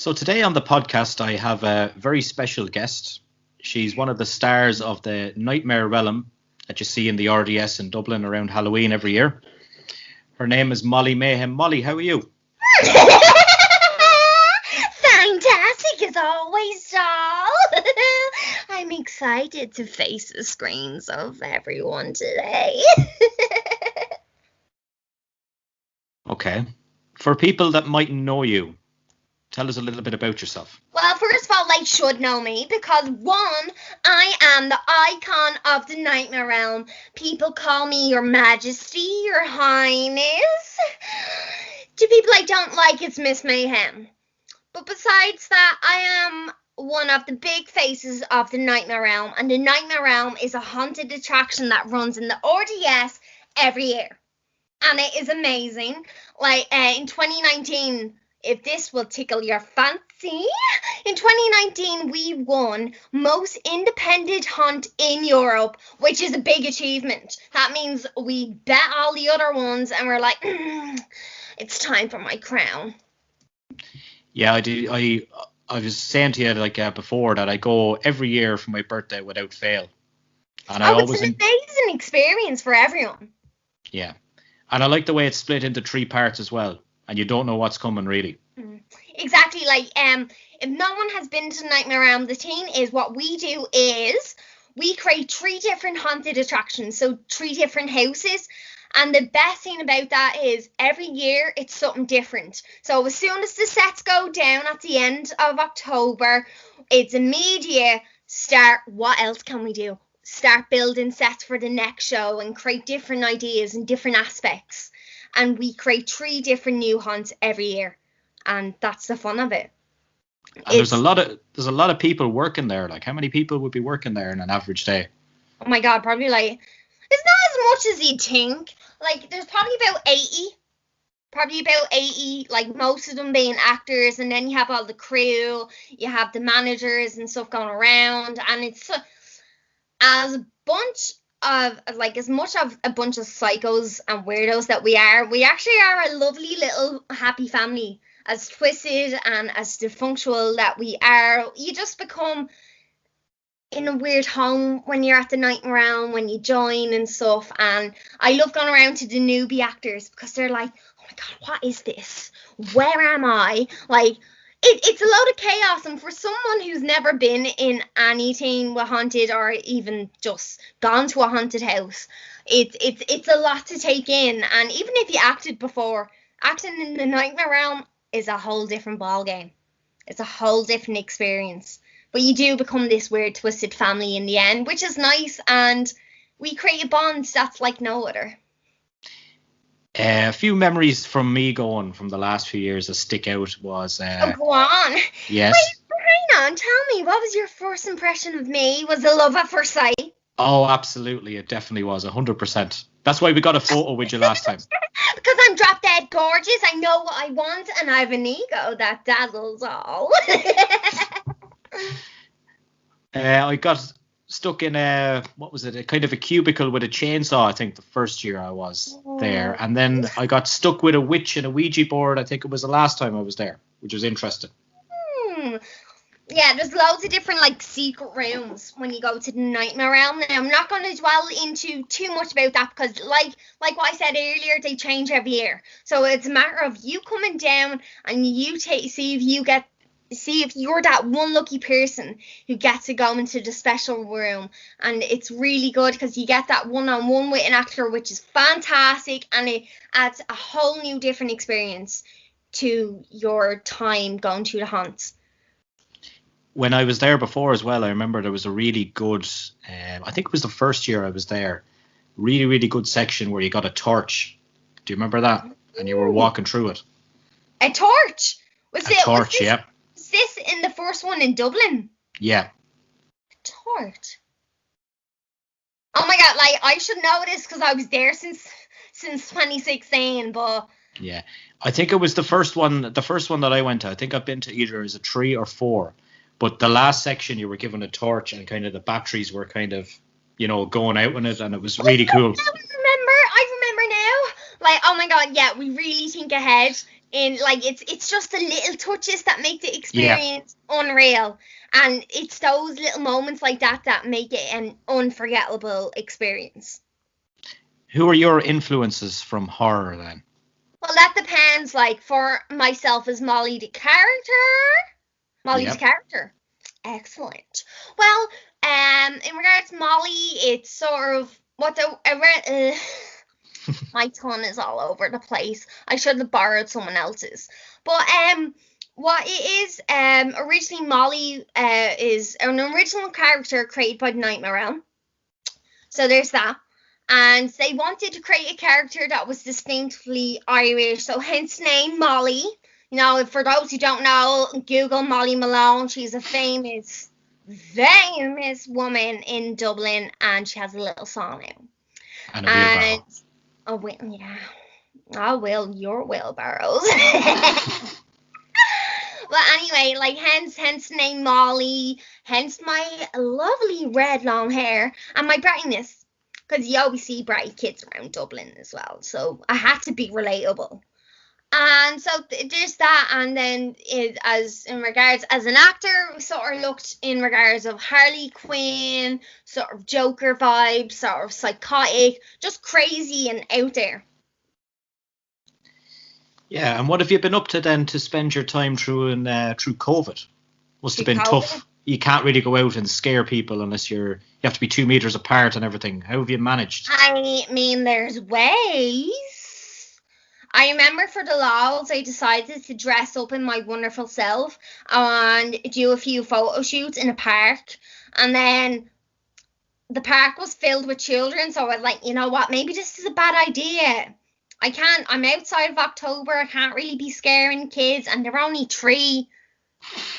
So today on the podcast, I have a very special guest. She's one of the stars of the Nightmare Realm that you see in the RDS in Dublin around Halloween every year. Her name is Molly Mayhem. Molly, how are you? Fantastic as always, doll. I'm excited to face the screens of everyone today. Okay. For people that mightn't know you, tell us a little bit about yourself. Well, first of all, they should know me because, one, I am the icon of the Nightmare Realm. People call me Your Majesty, Your Highness. To people I don't like, it's Miss Mayhem. But besides that, I am one of the big faces of the Nightmare Realm, and the Nightmare Realm is a haunted attraction that runs in the RDS every year. And it is amazing. In 2019, if this will tickle your fancy, in 2019 we won most independent haunt in Europe, which is a big achievement. That means we bet all the other ones and we're like, it's time for my crown. Yeah, I do. I was saying to you before that I go every year for my birthday without fail. And it's an amazing experience for everyone. Yeah. And I like the way it's split into 3 parts as well. And you don't know what's coming, really. Exactly. If no one has been to Nightmare Realm, the thing is what we do is we create 3 different haunted attractions. So 3 different houses. And the best thing about that is every year it's something different. So as soon as the sets go down at the end of October, it's immediate start. What else can we do? Start building sets for the next show and create different ideas and different aspects. And we create 3 different new haunts every year. And that's the fun of it. And there's a lot of people working there. Like, how many people would be working there in an average day? Oh my God, probably it's not as much as you'd think. There's probably about 80. Probably about 80, most of them being actors, and then you have all the crew, you have the managers and stuff going around, and it's as much of a bunch of psychos and weirdos that we actually are a lovely little happy family. As twisted and as dysfunctional that we are, you just become in a weird home when you're at the Nightmare Realm, when you join and stuff. And I love going around to the newbie actors because they're like, oh my God, what is this? Where am I? It's a load of chaos, and for someone who's never been in anything with haunted or even just gone to a haunted house, it's a lot to take in. And even if you acted before, acting in the Nightmare Realm is a whole different ball game. It's a whole different experience. But you do become this weird twisted family in the end, which is nice, and we create a bond that's like no other. A few memories from me going from the last few years that stick out was... go on. Yes. Wait, hang on. Tell me, what was your first impression of me? Was it love at first sight? Oh, absolutely. It definitely was, 100%. That's why we got a photo with you last time. Because I'm drop dead gorgeous. I know what I want, and I have an ego that dazzles all. I got stuck in a kind of a cubicle with a chainsaw, I think, the first year I was there. And then I got stuck with a witch and a Ouija board. I think it was the last time I was there, which was interesting. Yeah, there's loads of different secret rooms when you go to the Nightmare Realm. Now, I'm not going to dwell into too much about that because like what I said earlier, they change every year. So it's a matter of you coming down and you see if you're that one lucky person who gets to go into the special room. And it's really good because you get that one-on-one with an actor, which is fantastic, and it adds a whole new different experience to your time going to the haunts. When I was there before as well, I remember there was a really good, I think it was the first year I was there, really, really good section where you got a torch. Do you remember that? And you were walking through it. A torch? Was yeah. Was this in the first one in Dublin? Yeah. A torch? Oh my God, I should know this because I was there since 2016, but... Yeah. I think it was the first one that I went to. I think I've been to either as a 3 or 4. But the last section, you were given a torch and kind of the batteries were kind of, going out in it, and it was really cool. I remember now. Oh my God, yeah, we really think ahead in like it's just the little touches that make the experience unreal, and it's those little moments like that make it an unforgettable experience. Who are your influences from horror then? Well, that depends. Like for myself, is Molly the character? Molly's character. Excellent. Well, in regards to Molly, it's sort of my tongue is all over the place. I should have borrowed someone else's. But what it is, originally Molly is an original character created by the Nightmare Realm. So there's that. And they wanted to create a character that was distinctly Irish, so hence the name Molly. You know, for those who don't know, Google Molly Malone. She's a famous woman in Dublin, and she has a little song now. And oh, wait, yeah. Oh, well, your wheelbarrows. But anyway, like, hence the name Molly, hence my lovely red long hair, and my brightness. Because you always see bright kids around Dublin as well, so I had to be relatable. And so there's that, and then as in regards as an actor, we sort of looked in regards of Harley Quinn, sort of Joker vibes, sort of psychotic, just crazy and out there. Yeah, and what have you been up to then to spend your time through COVID? Must have been tough. You can't really go out and scare people unless you have to be 2 meters apart and everything. How have you managed? I mean, there's ways. I remember for the lols, I decided to dress up in my wonderful self and do a few photo shoots in a park. And then the park was filled with children, so I was like, you know what, maybe this is a bad idea. I'm outside of October, I can't really be scaring kids, and they're only 3.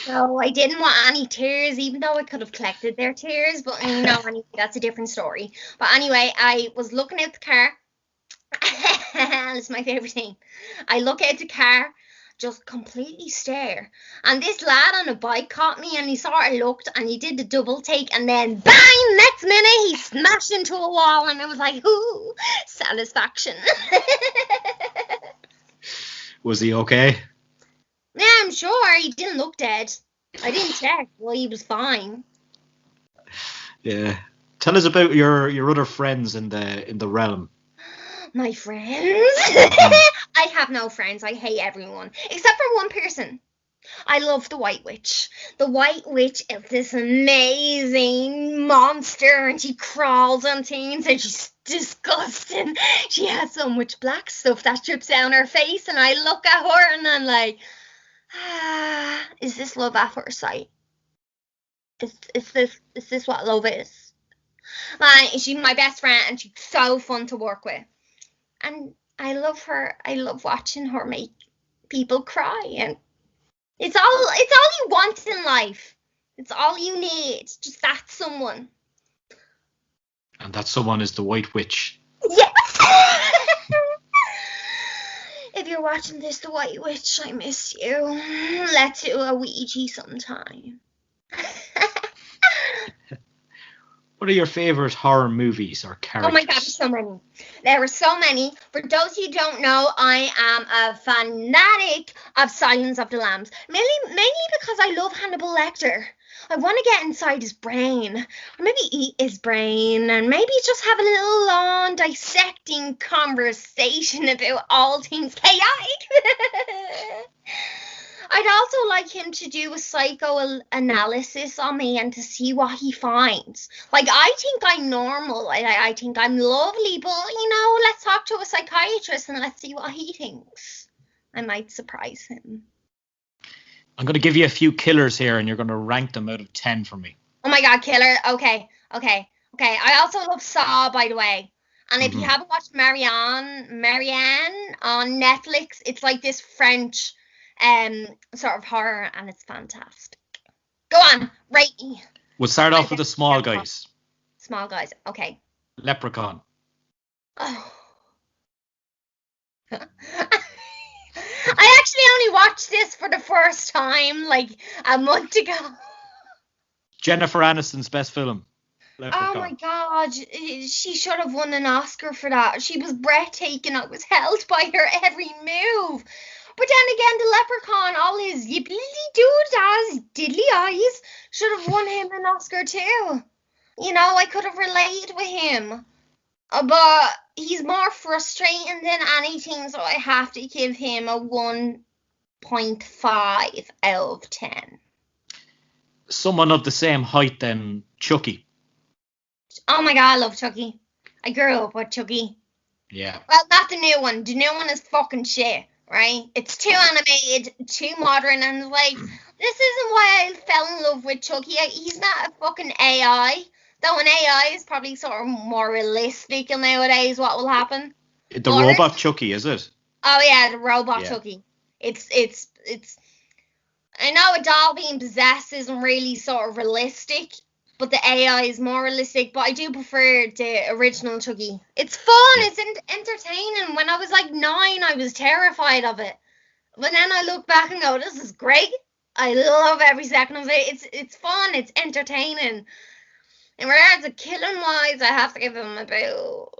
So I didn't want any tears, even though I could have collected their tears, but you know, anyway, that's a different story. But anyway, I was looking out the car. It's my favourite thing. I look out the car, just completely stare, and this lad on a bike caught me, and he sort of looked, and he did the double take, and then bang, next minute he smashed into a wall, and I was like, ooh, satisfaction. Was he okay? Yeah, I'm sure. He didn't look dead. I didn't check. Well, he was fine. Yeah. Tell us about your other friends in the realm. My friends? I have no friends. I hate everyone. Except for one person. I love the White Witch. The White Witch is this amazing monster, and she crawls on things, and she's disgusting. She has so much black stuff that drips down her face, and I look at her, and I'm like, is this love at first sight? Is this what love is? Like, she's my best friend, and she's so fun to work with. And I love her. I love watching her make people cry, and it's all you want in life. It's all you need. Just that someone. And that someone is the White Witch. Yes. If you're watching this, the White Witch, I miss you. Let's do a Ouija sometime. What are your favourite horror movies or characters? Oh my God, there's so many. There are so many. For those who don't know, I am a fanatic of Silence of the Lambs. Mainly because I love Hannibal Lecter. I want to get inside his brain, or maybe eat his brain, and maybe just have a little long dissecting conversation about all things chaotic. I'd also like him to do a psychoanalysis on me and to see what he finds. Like, I think I'm normal. I think I'm lovely, but, you know, let's talk to a psychiatrist and let's see what he thinks. I might surprise him. I'm going to give you a few killers here, and you're going to rank them out of 10 for me. Oh my God, killer. Okay. I also love Saw, by the way. And if you haven't watched Marianne on Netflix, it's like this French sort of horror, and it's fantastic. Go on, rate me. We'll start off with the small guys. Small guys, okay. Leprechaun. Oh. I actually only watched this for the first time like a month ago. Jennifer Aniston's best film. Leprechaun. Oh my God, she should have won an Oscar for that. She was breathtaking. I was held by her every move. But then again, the Leprechaun, all his yippity-doo-dahs, diddly eyes, should have won him an Oscar too. You know, I could have related with him. But he's more frustrating than anything, so I have to give him a 1.5 out of 10. Someone of the same height than Chucky. Oh my god, I love Chucky. I grew up with Chucky. Yeah. Well, not the new one. The new one is fucking shit, right? It's too animated, too modern, and like, this isn't why I fell in love with Chucky. He's not a fucking AI. Though an AI is probably sort of more realistic nowadays what will happen. The robot Chucky, is it? Oh yeah, the robot Chucky. It's I know a doll being possessed isn't really sort of realistic, but the AI is more realistic. But I do prefer the original Chucky. It's fun. It's entertaining. When I was like 9, I was terrified of it. But then I look back and go, this is great. I love every second of it. It's fun. It's entertaining. In regards to killing wise, I have to give him about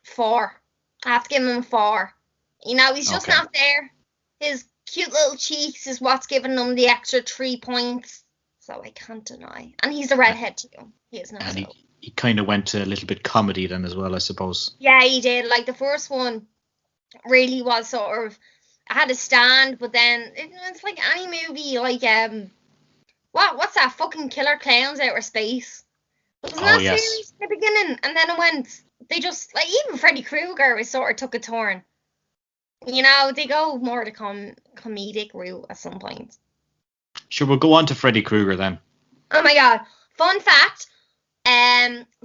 4. I have to give him a 4. You know, he's just not there. His cute little cheeks is what's giving him the extra 3 points. So I can't deny. And he's a redhead too. He is not. And he kind of went to a little bit comedy then as well, I suppose. Yeah, he did. Like the first one really was sort of, I had a stand, but then it's like any movie, like what's that fucking Killer Clowns Outer Space? It was not serious in the beginning, and then it went. They just like even Freddy Krueger was sort of took a turn. You know, they go more the comedic route at some point. Sure, we'll go on to Freddy Krueger then. Oh my god! Fun fact: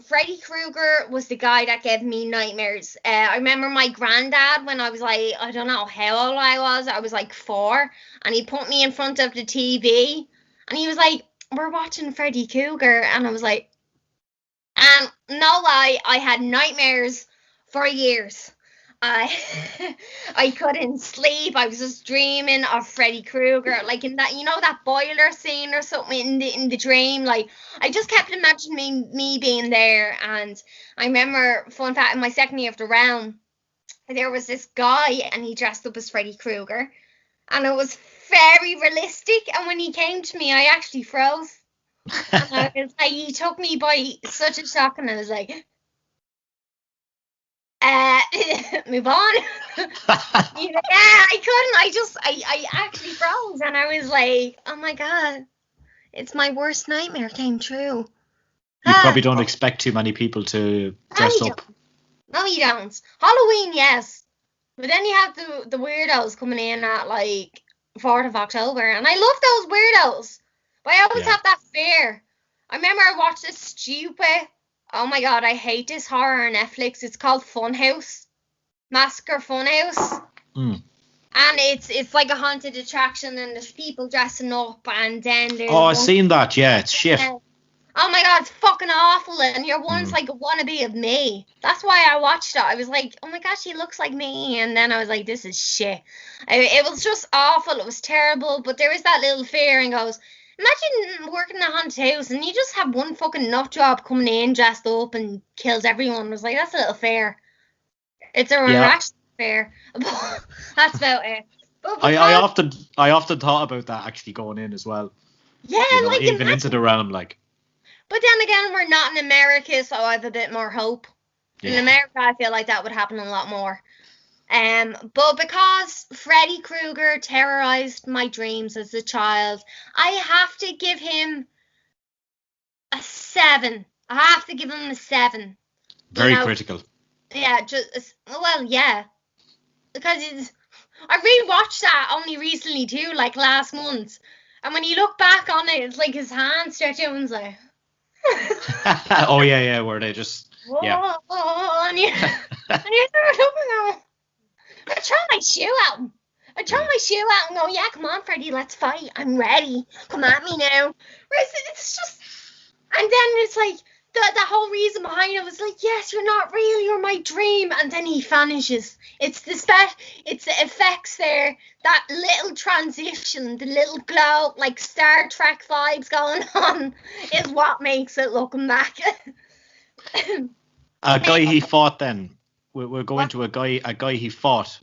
Freddy Krueger was the guy that gave me nightmares. I remember my granddad when I was like, I don't know how old I was like 4, and he put me in front of the TV, and he was like, "We're watching Freddy Krueger," and I was like, and no lie, I had nightmares for years. I couldn't sleep. I was just dreaming of Freddy Krueger, like in that, you know, that boiler scene or something in the dream. Like I just kept imagining me being there. And I remember, fun fact, in my second year of the realm, there was this guy and he dressed up as Freddy Krueger, and it was very realistic. And when he came to me, I actually froze. And I was like, he took me by such a shock, and I was like, move on. I couldn't. I actually froze, and I was like, oh my god, it's my worst nightmare came true. You probably don't expect too many people to dress up. No, you don't. Halloween, yes, but then you have the weirdos coming in at like 4th of October, and I love those weirdos, but I always have that fear. I remember I watched this stupid. Oh my god, I hate this horror on Netflix. It's called Funhouse. Massacre Funhouse. And it's like a haunted attraction, and there's people dressing up, and then there's... Oh, I've seen that, yeah, it's shit. Oh my god, it's fucking awful, and your one's like a wannabe of me. That's why I watched it. I was like, oh my gosh, she looks like me, and then I was like, this is shit. It was just awful, it was terrible, but there is that little fear, and goes... Imagine working in a haunted house and you just have one fucking nut job coming in dressed up and kills everyone. I was like, that's a little fair. It's a irrational fear. That's about it. But I often thought about that actually going in as well. Yeah, you know, like even into the realm, like. But then again, we're not in America, so I have a bit more hope. Yeah. In America, I feel like that would happen a lot more. But because Freddy Krueger terrorized my dreams as a child, I have to give him a 7. I have to give him a 7. Very critical. Yeah, yeah. Because I rewatched that only recently too, like last month. And when you look back on it, it's like his hand stretched out and it's like... Oh, yeah, where they just... Whoa, yeah. And you're looking I throw my shoe at him. I throw my shoe at him and go, yeah, come on, Freddy, let's fight. I'm ready. Come at me now. Whereas it's just... And then it's like, the whole reason behind it was like, yes, you're not real, you're my dream. And then he vanishes. It's the effects there, that little transition, the little glow, like Star Trek vibes going on, is what makes it looking back. A guy he fought then. We're going to a guy he fought.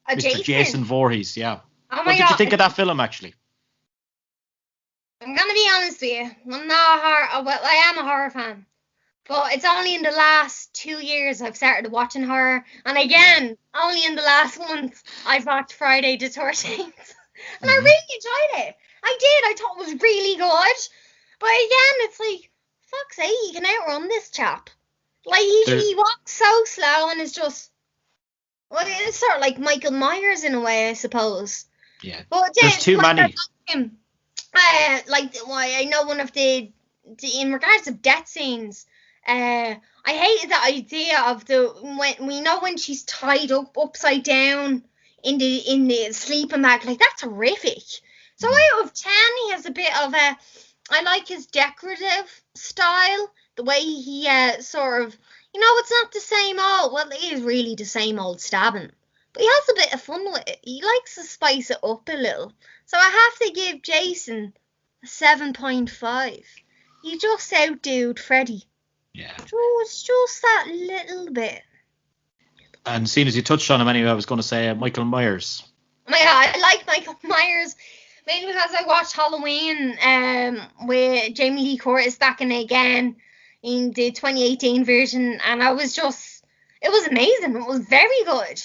Mr. Jason Voorhees, yeah. Oh my What did you think of that film, actually? I'm gonna be honest with you. I'm not a horror. Well, I am a horror fan, but it's only in the last 2 years I've started watching horror, and again, only in the last month I've watched Friday the 13th, and I really enjoyed it. I did. I thought it was really good, but again, it's like, fuck's sake, you can outrun this chap. Like he walks so slow, and it's just, well, it's sort of like Michael Myers in a way, I suppose. Yeah. But there's too many. I know one of the in regards of death scenes, I hated the idea of when she's tied up upside down in the sleeping bag. Like, that's horrific. So out of 10, he has a bit of I like his decorative style, the way he sort of, it's not the same old, well, it is really the same old stabbing, but he has a bit of fun with it. He likes to spice it up a little. So I have to give Jason a 7.5. He just outdued Freddy. Yeah. Just that little bit. And seeing as you touched on him anyway, I was going to say Michael Myers. Oh my God, I like Michael Myers, mainly because I watched Halloween with Jamie Lee Curtis back in again in the 2018 version, and it was amazing. It was very good.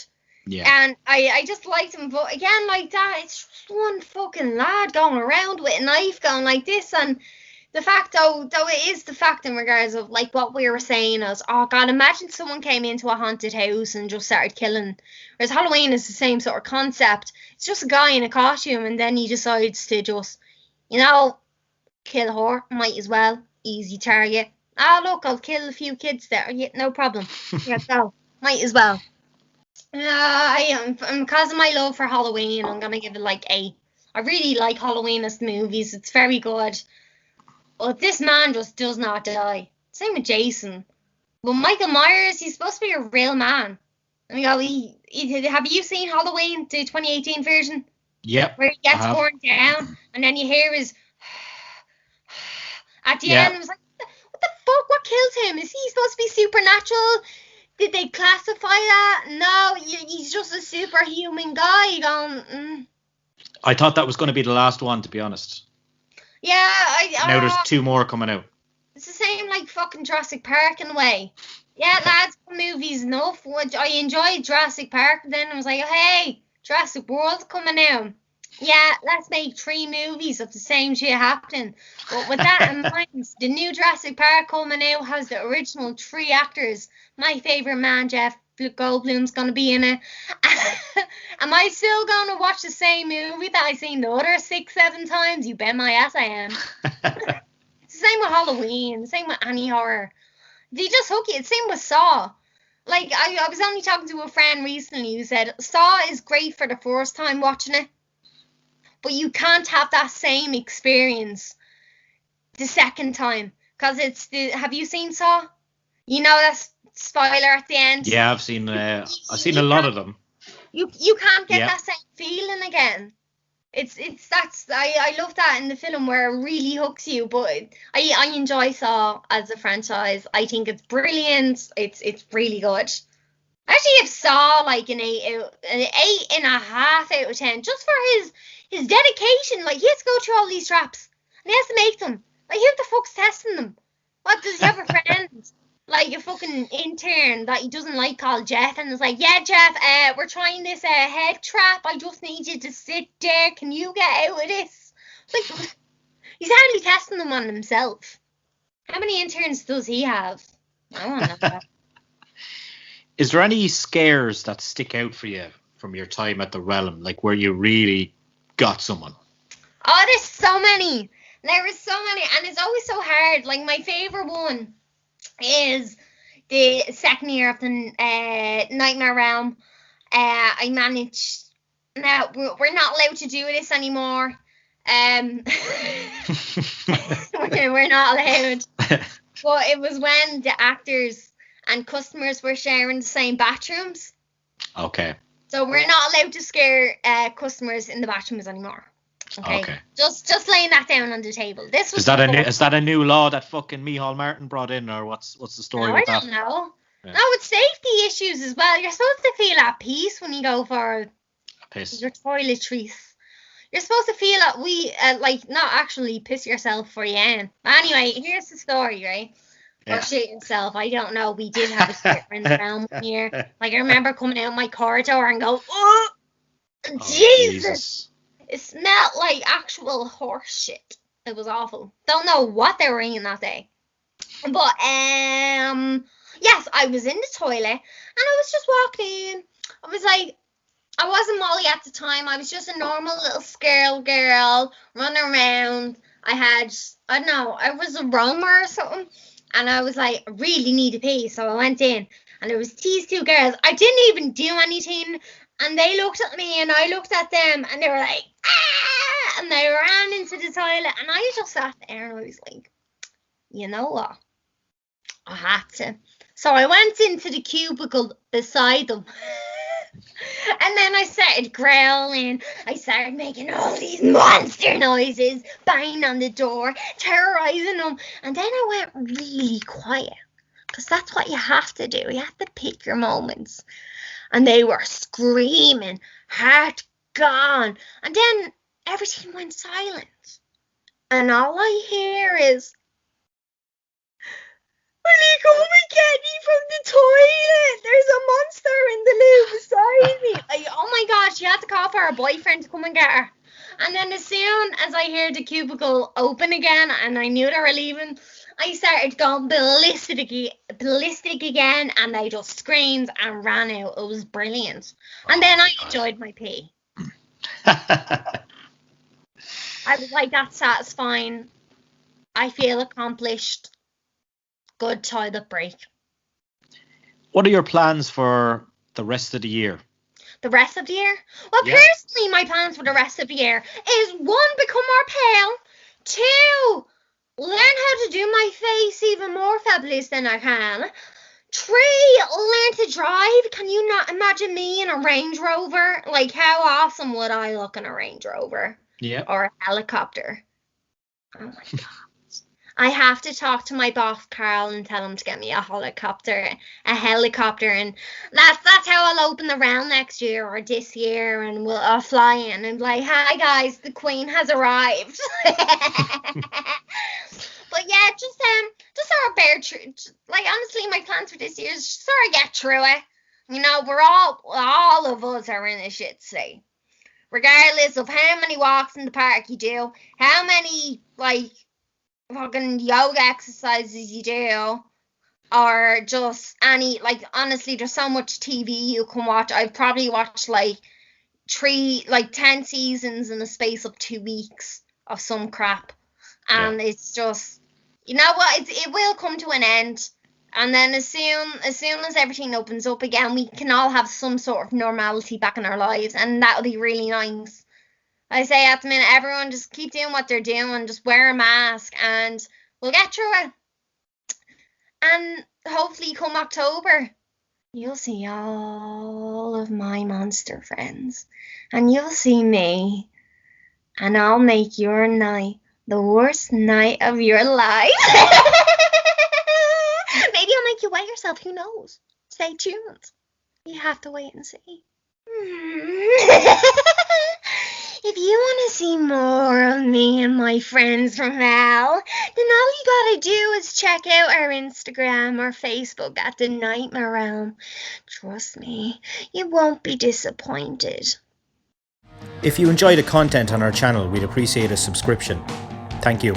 Yeah. And I just liked him, but again, like that, it's just one fucking lad going around with a knife going like this, and the fact though it is the fact in regards of like what we were saying is, oh God, imagine someone came into a haunted house and just started killing. Whereas Halloween is the same sort of concept. It's just a guy in a costume, and then he decides to just, kill her. Might as well. Easy target. Look, I'll kill a few kids there. Yeah, no problem. Yeah, go. Might as well. I am, because of my love for Halloween, I'm gonna give it like 8. I really like Halloween as movies. It's very good. But this man just does not die. Same with Jason. But Michael Myers, he's supposed to be a real man. And have you seen Halloween, the 2018 version? Yep. Where he gets born down, and then you hear his at the end. It was like, what the fuck? What killed him? Is he supposed to be supernatural? Did they classify that? No, he's just a superhuman guy going. I thought that was going to be the last one, to be honest. Yeah, now there's 2 more coming out. It's the same like fucking Jurassic Park in a way. Yeah, lads, movies enough. I enjoyed Jurassic Park, but then I was like, hey, Jurassic World's coming out. Yeah, let's make 3 movies of the same shit happening. But with that in mind, the new Jurassic Park coming out has the original 3 actors. My favourite man, Jeff Goldblum's going to be in it. Am I still going to watch the same movie that I've seen the other 6-7 times? You bet my ass I am. It's the same with Halloween, the same with any horror. They just hook you. It's the same with Saw. Like, I was only talking to a friend recently who said Saw is great for the first time watching it, but you can't have that same experience the second time. Because have you seen Saw? That spoiler at the end? Yeah, I've seen a lot of them. You can't get that same feeling again. I love that in the film where it really hooks you, but I enjoy Saw as a franchise. I think it's brilliant. It's really good. I actually give Saw like an 8.5 out of 10, just for his dedication. Like, he has to go through all these traps and he has to make them. Like, who the fuck's testing them? What, does he have a friend? Like a fucking intern that he doesn't like called Jeff, and it's like, yeah, Jeff, we're trying this head trap. I just need you to sit there. Can you get out of this? Like, he's hardly testing them on himself. How many interns does he have? I want to know that. Is there any scares that stick out for you from your time at the Realm, like where you really got someone? Oh, there's so many. There is so many, and it's always so hard. Like, my favourite one is the second year of the Nightmare Realm. I managed. Now we're not allowed to do this anymore. We're not allowed. But it was when the actors and customers were sharing the same bathrooms. Okay. So we're not allowed to scare customers in the bathrooms anymore. Okay. Just laying that down on the table. This was is that a new law that fucking Micheál Martin brought in, or what's the story with that? I don't know. Yeah. No, it's safety issues as well. You're supposed to feel at peace when you go for Piss. Your toiletries. You're supposed to feel that not actually piss yourself for you in. Anyway, here's the story, right? Yeah. Or shit yourself. I don't know. We did have a shitter in the realm one year. Like, I remember coming out my corridor and go, oh, Jesus! It smelled like actual horse shit. It was awful. Don't know what they were eating that day. But, yes, I was in the toilet and I was just walking in. I was like, I wasn't Molly at the time. I was just a normal little girl running around. I don't know, I was a roamer or something. And I was like, I really need to pee. So I went in and there was these two girls. I didn't even do anything. And they looked at me and I looked at them and they were like, ah! And they ran into the toilet. And I just sat there and I was like, you know what? I had to. So I went into the cubicle beside them. And then I started growling. I started making all these monster noises, banging on the door, terrorising them. And then I went really quiet. Because that's what you have to do. You have to pick your moments. And they were screaming, heart gone. And then everything went silent. And all I hear is, will you come and get me from the toilet? There's a monster in the loo beside me. Like, oh my God, she had to call for her boyfriend to come and get her. And then as soon as I heard the cubicle open again and I knew they were leaving, I started going ballistic again, and I just screamed and ran out. It was brilliant. And then I enjoyed my pee. I was like, that's satisfying. I feel accomplished. Good toilet break. What are your plans for the rest of the year? The rest of the year? Well, personally, my plans for the rest of the year is 1, become more pale. 2, learn how to do my face even more fabulous than I can. 3, learn to drive. Can you not imagine me in a Range Rover? Like, how awesome would I look in a Range Rover? Yeah. Or a helicopter? Oh my God. I have to talk to my boss, Carl, and tell him to get me a helicopter, and that's how I'll open the realm next year or this year, and I'll fly in and be like, hi guys, the Queen has arrived. But yeah, just sort of bear through. Like, honestly, my plans for this year is just sort of get through it. You know, all of us are in a shit state. Regardless of how many walks in the park you do, how many, like, fucking yoga exercises you do, or just any, like, honestly, there's so much TV you can watch. I've probably watched like 10 seasons in the space of 2 weeks of some crap, and it's just, you know what, it will come to an end, and then as soon as everything opens up again, we can all have some sort of normality back in our lives, and that'll be really nice. I say at the minute, everyone just keep doing what they're doing, just wear a mask, and we'll get through it. And hopefully come October, you'll see all of my monster friends, and you'll see me, and I'll make your night the worst night of your life. Maybe I'll make you wet yourself, who knows? Stay tuned. You have to wait and see. If you want to see more of me and my friends from hell, then all you gotta do is check out our Instagram or Facebook at The Nightmare Realm. Trust me, you won't be disappointed. If you enjoy the content on our channel, we'd appreciate a subscription. Thank you.